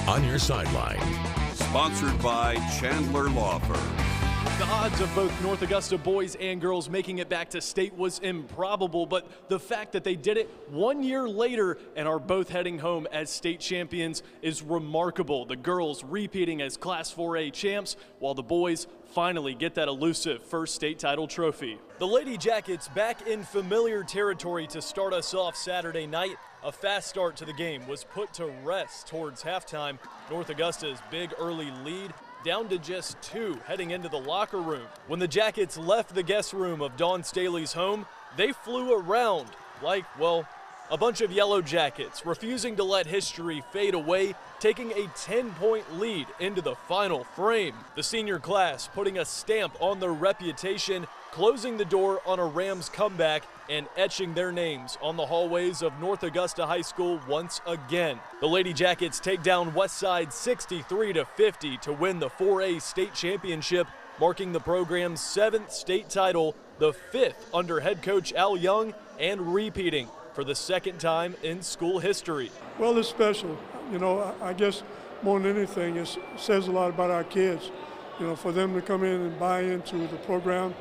On Your Sideline. Sponsored by Chandler Law Firm. The odds of both North Augusta boys and girls making it back to state was improbable, but the fact that they did it 1 year later and are both heading home as state champions is remarkable. The girls repeating as Class 4A champs, while the boys finally get that elusive first state title trophy. The Lady Jackets back in familiar territory to start us off Saturday night. A fast start to the game was put to rest towards halftime. North Augusta's big early lead down to just 2 heading into the locker room. When the Jackets left the guest room of Dawn Staley's home, they flew around like, well, a bunch of yellow jackets, refusing to let history fade away, taking a 10-point lead into the final frame. The senior class putting a stamp on their reputation, closing the door on a Rams comeback and etching their names on the hallways of North Augusta High School once again. The Lady Jackets take down Westside 63-50 to win the 4A state championship, marking the program's 7th state title, the 5th under head coach Al Young, and repeating for the 2nd time in school history. Well, it's special. You know, I guess more than anything, it says a lot about our kids. You know, for them to come in and buy into the program.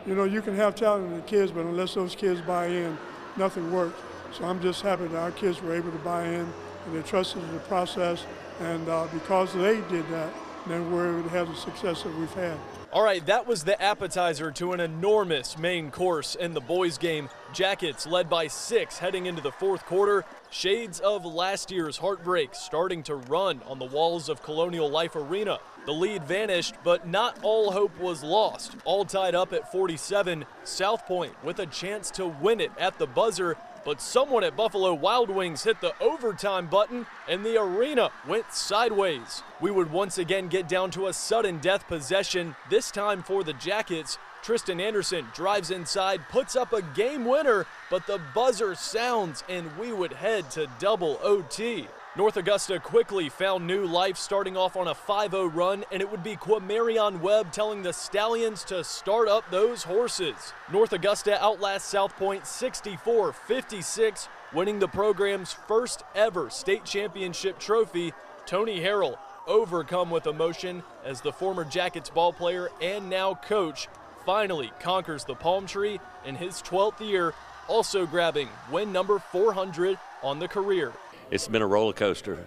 You know, you can have talent in the kids, but unless those kids buy in, nothing works. So I'm just happy that our kids were able to buy in and they trusted the process. And because they did that, then we're able to have the success that we've had. All right, that was the appetizer to an enormous main course in the boys' game. Jackets led by 6 heading into the 4th quarter. Shades of last year's heartbreak starting to run on the walls of Colonial Life Arena. The lead vanished, but not all hope was lost. All tied up at 47, South Point with a chance to win it at the buzzer, but someone at Buffalo Wild Wings hit the overtime button and the arena went sideways. We would once again get down to a sudden death possession, this time for the Jackets. Tristan Anderson drives inside, puts up a game winner, but the buzzer sounds and we would head to double OT. North Augusta quickly found new life, starting off on a 5-0 run, and it would be Quamarion Webb telling the Stallions to start up those horses. North Augusta outlasts South Point 64-56, winning the program's first ever state championship trophy. Tony Harrell overcome with emotion as the former Jackets ball player and now coach finally conquers the palm tree in his 12th year, also grabbing win number 400 on the career. It's been a roller coaster.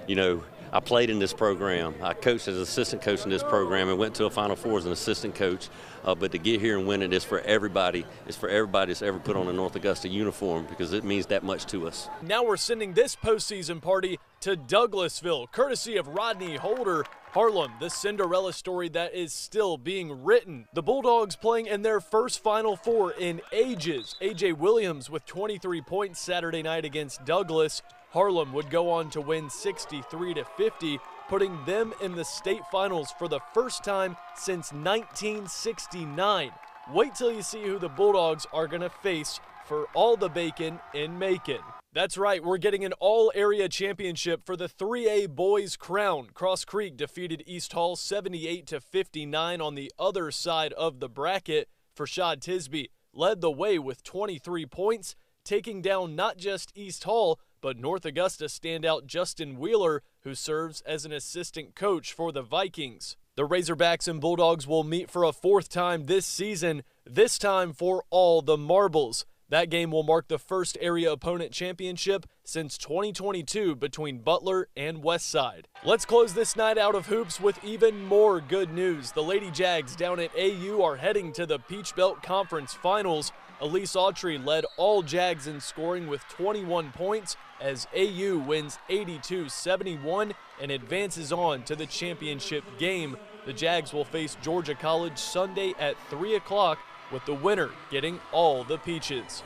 You know, I played in this program. I coached as an assistant coach in this program and went to a Final Four as an assistant coach. But to get here and win it is for everybody. It's for everybody that's ever put on a North Augusta uniform because it means that much to us. Now we're sending this postseason party to Douglasville, courtesy of Rodney Holder. Harlem, the Cinderella story that is still being written. The Bulldogs playing in their first Final Four in ages. A.J. Williams with 23 points Saturday night against Douglas. Harlem would go on to win 63-50, putting them in the state finals for the first time since 1969. Wait till you see who the Bulldogs are going to face for all the bacon in Macon. That's right, we're getting an all-area championship for the 3A boys crown. Cross Creek defeated East Hall 78-59 on the other side of the bracket. Farshad Tisby led the way with 23 points, taking down not just East Hall, but North Augusta standout Justin Wheeler, who serves as an assistant coach for the Vikings. The Razorbacks and Bulldogs will meet for a 4th time this season, this time for all the marbles. That game will mark the first area opponent championship since 2022 between Butler and Westside. Let's close this night out of hoops with even more good news. The Lady Jags down at AU are heading to the Peach Belt Conference Finals. Elise Autry led all Jags in scoring with 21 points as AU wins 82-71 and advances on to the championship game. The Jags will face Georgia College Sunday at 3 o'clock, with the winner getting all the peaches.